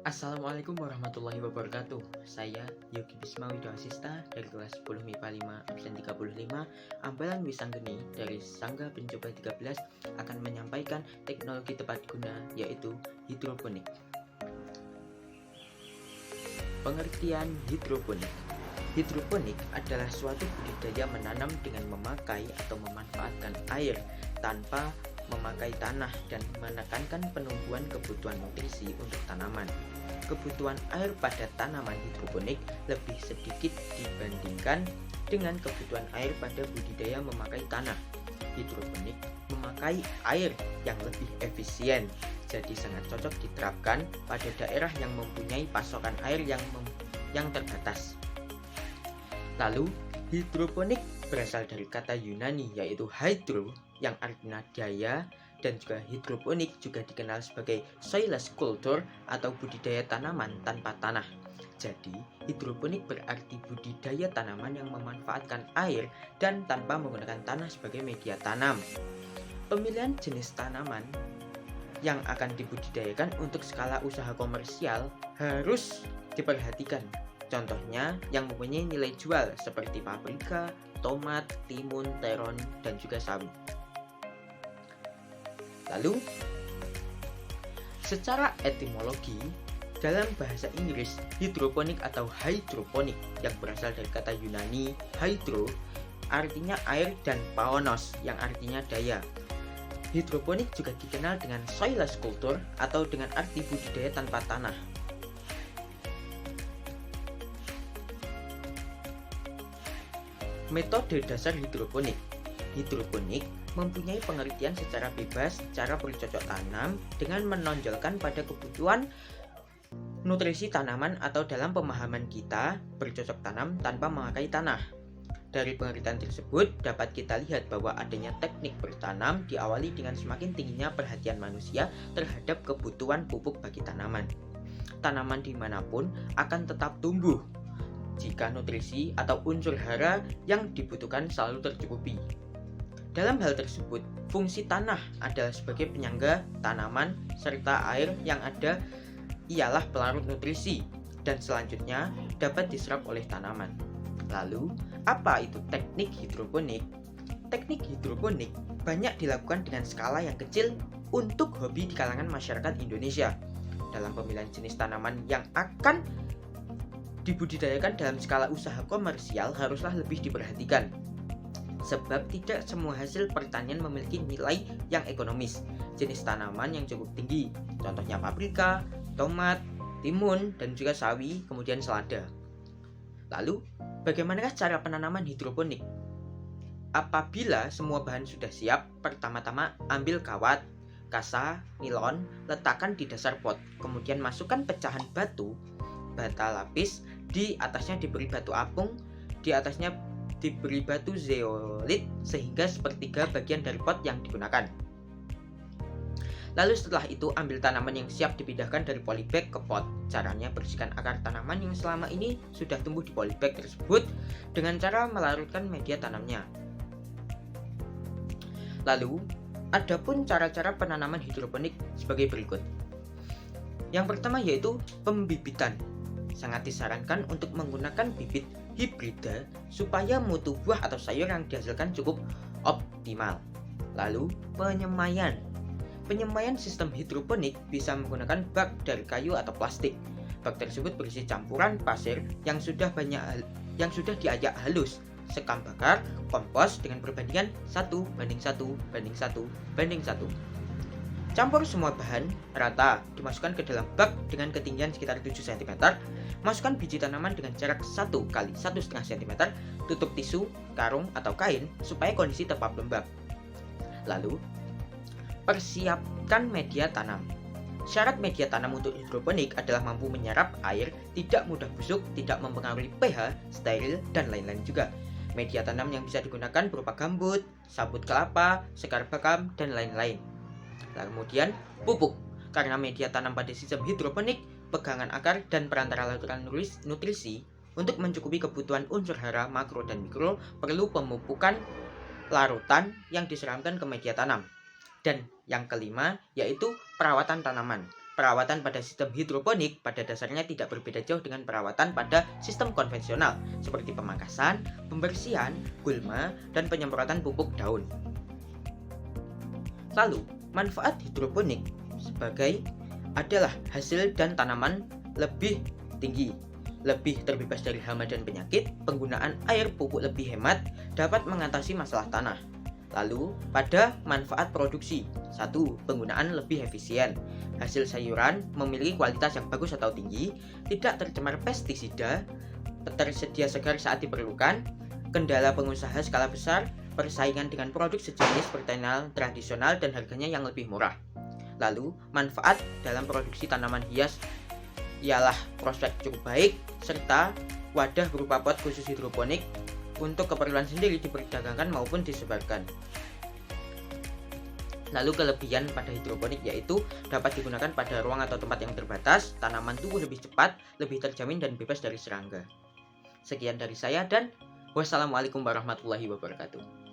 Assalamualaikum warahmatullahi wabarakatuh. Saya Yogi Bisma Widoasista dari kelas 10 MIPA 5 absen 35 Ambalan Wisanggeni dari Sangga Pencoba 13 akan menyampaikan teknologi tepat guna yaitu hidroponik. Pengertian hidroponik. Hidroponik adalah suatu budidaya menanam dengan memakai atau memanfaatkan air tanpa memakai tanah dan menekankan penumbuhan kebutuhan nutrisi untuk tanaman. Kebutuhan air pada tanaman hidroponik lebih sedikit dibandingkan dengan kebutuhan air pada budidaya memakai tanah. Hidroponik memakai air yang lebih efisien, jadi sangat cocok diterapkan pada daerah yang mempunyai pasokan air yang terbatas. Lalu, hidroponik berasal dari kata Yunani yaitu hydro yang artinya daya, dan juga hidroponik juga dikenal sebagai soilless culture atau budidaya tanaman tanpa tanah. Jadi, hidroponik berarti budidaya tanaman yang memanfaatkan air dan tanpa menggunakan tanah sebagai media tanam. Pemilihan jenis tanaman yang akan dibudidayakan untuk skala usaha komersial harus diperhatikan. Contohnya yang mempunyai nilai jual seperti paprika, tomat, timun, terong, dan juga sawi. Lalu, secara etimologi, dalam bahasa Inggris, hidroponik atau hydroponik yang berasal dari kata Yunani hydro artinya air dan painos yang artinya daya. Hidroponik juga dikenal dengan soilless culture atau dengan arti budidaya tanpa tanah. Metode dasar hidroponik. Hidroponik mempunyai pengertian secara bebas cara bercocok tanam dengan menonjolkan pada kebutuhan nutrisi tanaman atau dalam pemahaman kita bercocok tanam tanpa memakai tanah. Dari pengertian tersebut dapat kita lihat bahwa adanya teknik bertanam diawali dengan semakin tingginya perhatian manusia terhadap kebutuhan pupuk bagi tanaman. Tanaman dimanapun akan tetap tumbuh jika nutrisi atau unsur hara yang dibutuhkan selalu tercukupi. Dalam hal tersebut, fungsi tanah adalah sebagai penyangga tanaman serta air yang ada ialah pelarut nutrisi dan selanjutnya dapat diserap oleh tanaman. Lalu, apa itu teknik hidroponik? Teknik hidroponik banyak dilakukan dengan skala yang kecil untuk hobi di kalangan masyarakat Indonesia. Dalam pemilihan jenis tanaman yang akan dibudidayakan dalam skala usaha komersial haruslah lebih diperhatikan, sebab tidak semua hasil pertanian memiliki nilai yang ekonomis. Jenis tanaman yang cukup tinggi, contohnya paprika, tomat, timun, dan juga sawi, kemudian selada. Lalu, bagaimanakah cara penanaman hidroponik? Apabila semua bahan sudah siap, pertama-tama ambil kawat, kasa, nilon, letakkan di dasar pot, kemudian masukkan pecahan batu, bata lapis, di atasnya diberi batu apung, di atasnya diberi batu zeolit sehingga sepertiga bagian dari pot yang digunakan. Lalu setelah itu ambil tanaman yang siap dipindahkan dari polybag ke pot. Caranya bersihkan akar tanaman yang selama ini sudah tumbuh di polybag tersebut dengan cara melarutkan media tanamnya. Lalu, adapun cara-cara penanaman hidroponik sebagai berikut. Yang pertama yaitu pembibitan. Sangat disarankan untuk menggunakan bibit hibrida supaya mutu buah atau sayur yang dihasilkan cukup optimal. Lalu, penyemaian. Penyemaian sistem hidroponik bisa menggunakan bak dari kayu atau plastik. Bak tersebut berisi campuran pasir yang sudah diayak halus, sekam bakar, kompos dengan perbandingan 1:1:1:1. Campur semua bahan rata, dimasukkan ke dalam bak dengan ketinggian sekitar 7 cm. Masukkan biji tanaman dengan jarak 1 x 1,5 cm. Tutup tisu, karung, atau kain supaya kondisi tetap lembab. Lalu, persiapkan media tanam. Syarat media tanam untuk hidroponik adalah mampu menyerap air, tidak mudah busuk, tidak mempengaruhi pH, steril, dan lain-lain juga. Media tanam yang bisa digunakan berupa gambut, sabut kelapa, sekar bakam, dan lain-lain. Kemudian pupuk, karena media tanam pada sistem hidroponik, pegangan akar dan perantara larutan nutrisi untuk mencukupi kebutuhan unsur hara makro dan mikro perlu pemupukan larutan yang disiramkan ke media tanam. Dan yang kelima yaitu perawatan tanaman. perawatan pada sistem hidroponik pada dasarnya tidak berbeda jauh dengan perawatan pada sistem konvensional seperti pemangkasan, pembersihan, gulma, dan penyemprotan pupuk daun. Lalu, manfaat hidroponik sebagai adalah hasil dan tanaman lebih tinggi, lebih terbebas dari hama dan penyakit, penggunaan air pupuk lebih hemat, dapat mengatasi masalah tanah. Lalu, pada manfaat produksi, 1. Penggunaan lebih efisien. Hasil sayuran memiliki kualitas yang bagus atau tinggi, tidak tercemar pestisida, tersedia segar saat diperlukan, kendala pengusaha skala besar, persaingan dengan produk sejenis pertanian tradisional dan harganya yang lebih murah. Lalu, manfaat dalam produksi tanaman hias ialah prospek cukup baik, serta wadah berupa pot khusus hidroponik untuk keperluan sendiri diperdagangkan maupun disebarkan. Lalu kelebihan pada hidroponik yaitu dapat digunakan pada ruang atau tempat yang terbatas, tanaman tumbuh lebih cepat, lebih terjamin dan bebas dari serangga. Sekian dari saya dan wassalamualaikum warahmatullahi wabarakatuh.